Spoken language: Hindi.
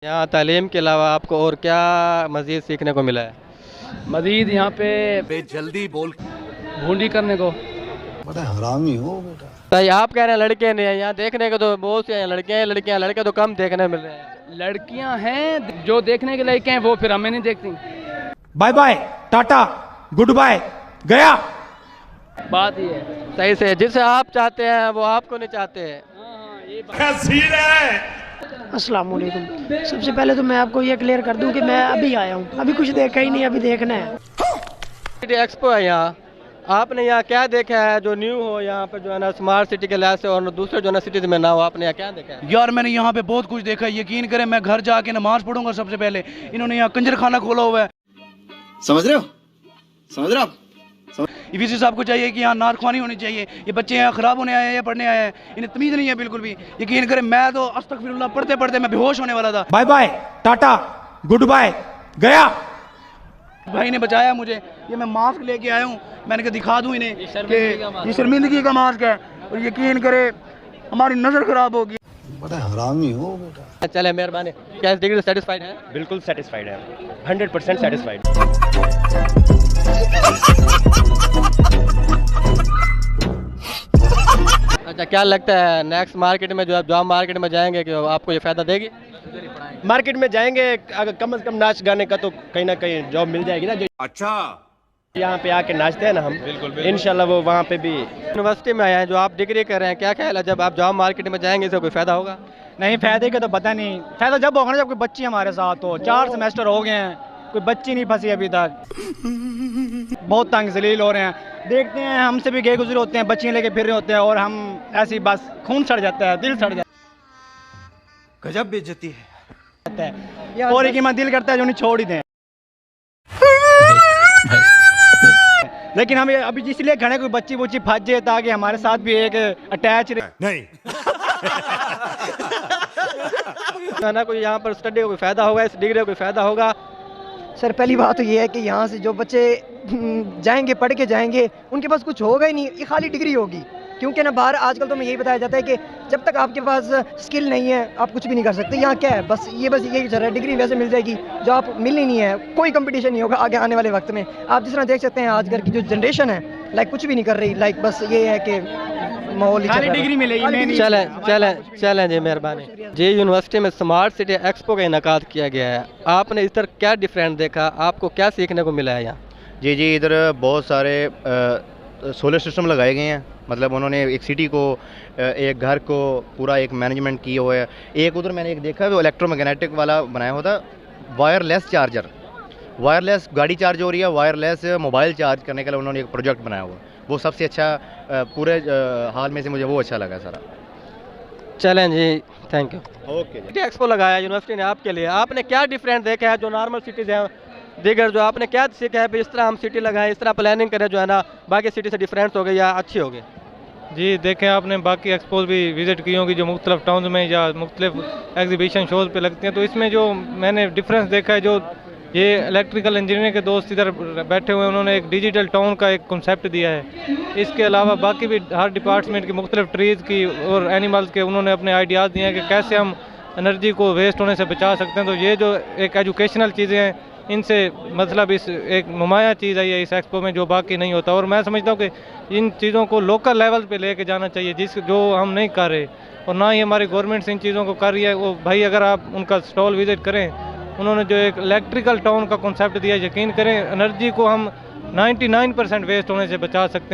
यहाँ तालीम के अलावा आपको और क्या मज़ीद सीखने को मिला है? मजीद यहाँ पे जल्दी बोल। भूंडी करने को। बड़ा हरामी हो बेटा। भाई आप कह रहे हैं लड़के नहीं हैं, यहाँ देखने को तो बहुत से हैं, लड़कियाँ हैं, लड़कियाँ, लड़के तो कम देखने मिल रहे हैं। लड़कियाँ हैं जो देखने के लायक हैं, वो फिर हमें नहीं देखती। Bye bye, tata, goodbye, गया। बात ये है। सही से जिसे आप चाहते हैं वो आपको नहीं चाहते हैं। अस्सलाम वालेकुम। सबसे पहले तो मैं आपको ये क्लियर कर दूं कि मैं अभी आया हूँ, अभी कुछ देखा ही नहीं, अभी देखना है। सिटी एक्सपो है यहाँ, आपने यहाँ क्या देखा है जो न्यू हो यहाँ पे जो है ना स्मार्ट सिटी के लिहाज से और दूसरे जो है ना सिटीज में ना हो, आपने यहाँ क्या देखा है? यार मैंने यहाँ पे बहुत कुछ देखा है, यकीन करें मैं घर जाके नमाज पढ़ूंगा सबसे पहले। इन्होंने यहाँ कंजर खाना खोला हुआ है, समझ रहे हो? समझ रहे हो आप? वीसी साहब को चाहिए कि यहाँ नारख्वानी होनी चाहिए। ये बच्चे यहाँ खराब होने आए हैं या पढ़ने आए हैं, इन्हें तमीज़ नहीं है बिल्कुल भी। यकीन करें मैं तो अस्तगफिरुल्लाह पढ़ते पढ़ते मैं बेहोश होने वाला था। Bye bye, tata, goodbye, गया। भाई ने बचाया मुझे। ये मैं मास्क लेके आया हूँ, मैंने कहा दिखा दूँ इन्हें कि ये शर्मिंदगी का मास्क है, और यकीन करे हमारी नज़र खराब होगी। बड़ा हरामी हो बेटा। चले मेहरबानी। क्या इस डिग्री सेटिस्फाइड है? बिल्कुल सेटिस्फाइड है, 100% सेटिस्फाइड। अच्छा, क्या लगता है नेक्स्ट मार्केट में जो आप जॉब मार्केट में जाएंगे कि आपको ये फ़ायदा देगी? मार्केट में जाएंगे अगर कम से कम नाच गाने का तो कहीं ना कहीं जॉब मिल जाएगी ना। जो अच्छा, यहाँ पे आके नाचते हैं ना हम, इंशाल्लाह वो वहाँ पे भी। यूनिवर्सिटी में आए हैं, जो आप डिग्री कर रहे हैं, क्या ख्याल है जब आप जॉब मार्केट में जाएंगे इससे कोई फ़ायदा होगा? नहीं, फायदे का तो पता नहीं। फायदा जब होगा ना जब कोई बच्ची हमारे साथ हो। 4 सेमेस्टर हो गए हैं, कोई बच्ची नहीं फंसी अभी तक। बहुत तंग जलील हो रहे हैं। देखते हैं हमसे भी गए गुजरे होते हैं, बच्चियाँ लेके फिर रहे होते हैं, और हम ऐसी बस खून सड़ जाता है, दिल सड़ जाता है। गजब बेइज्जती है। और एक मन दिल करता है जो नहीं छोड़ ही दें। लेकिन हम अभी इसलिए खड़े कोई बच्ची बुच्ची फंस जाए ताकि हमारे साथ भी एक अटैच रहे। नहीं है ना, कोई यहाँ पर स्टडी का कोई फ़ायदा होगा, इस डिग्री का कोई फ़ायदा होगा? सर पहली बात तो ये है कि यहाँ से जो बच्चे जाएंगे, पढ़ के जाएंगे, उनके पास कुछ होगा ही नहीं, ये खाली डिग्री होगी। क्योंकि ना बाहर आजकल तो मैं यही बताया जाता है कि जब तक आपके पास स्किल नहीं है आप कुछ भी नहीं कर सकते। यहाँ क्या है, बस यही चल रहा है, डिग्री वैसे मिल जाएगी जो आप मिलनी नहीं है, कोई कंपटीशन नहीं होगा आगे आने वाले वक्त में। आप जिस तरह देख सकते हैं आजकल की जो जनरेशन है, लाइक कुछ भी नहीं कर रही, लाइक बस ये है कि माहौल डिग्री मिलेगी। चलें जी, मेहरबानी जी। यूनिवर्सिटी में स्मार्ट सिटी एक्सपो का इनेकाद किया गया है, आपने इस तरह क्या डिफरेंट देखा, आपको क्या सीखने को मिला है यहाँ? जी, इधर बहुत सारे सोलर सिस्टम लगाए गए हैं। मतलब उन्होंने एक सिटी को, एक घर को पूरा एक मैनेजमेंट किया हुआ है। एक उधर मैंने एक देखा है वो इलेक्ट्रोमैग्नेटिक वाला बनाया हुआ था, वायरलेस चार्जर, वायरलेस गाड़ी चार्ज हो रही है, वायरलेस मोबाइल चार्ज करने के लिए उन्होंने एक प्रोजेक्ट बनाया हुआ। वो सबसे अच्छा पूरे हाल में से मुझे वो अच्छा लगा सारा। चलें जी, thank you. Okay. City expo लगाया यूनिवर्सिटी ने आपके लिए, आपने क्या डिफरेंट देखा है जो नॉर्मल सिटीज़ हैं दीगर, जो आपने क्या सीखा है भी इस तरह हम सिटी लगाएं, इस तरह प्लानिंग करें जो है ना बाकी सिटी से डिफरेंट हो गई या अच्छी हो गई? जी देखें, आपने बाकी एक्सपोज भी विज़िट की होंगी जो मुख्तलिफ टाउन में या मुख्तलिफ एग्जीबिशन शोज़ पे लगती हैं, तो इसमें जो मैंने डिफरेंस देखा है, जो ये इलेक्ट्रिकल इंजीनियरिंग के दोस्त इधर बैठे हुए हैं, उन्होंने एक डिजिटल टाउन का एक कॉन्सेप्ट दिया है। इसके अलावा बाकी भी हर डिपार्टमेंट की मुख्तलिफ ट्रीज़ की और एनिमल्स के उन्होंने अपने आइडियाज़ दिए हैं कि कैसे हम एनर्जी को वेस्ट होने से बचा सकते हैं। तो ये जो एक एजुकेशनल चीज़ें हैं, इनसे मतलब इस एक नुमाया चीज़ आई है इस एक्सपो में जो बाकी नहीं होता। और मैं समझता हूँ कि इन चीज़ों को लोकल लेवल पे लेके जाना चाहिए, जो हम नहीं कर रहे, और ना ही हमारी गवर्नमेंट इन चीज़ों को कर रही है। वो भाई अगर आप उनका स्टॉल विज़िट करें, उन्होंने जो एक इलेक्ट्रिकल टाउन का कॉन्सेप्ट दिया, यकीन करें एनर्जी को हम 99% वेस्ट होने से बचा सकते हैं।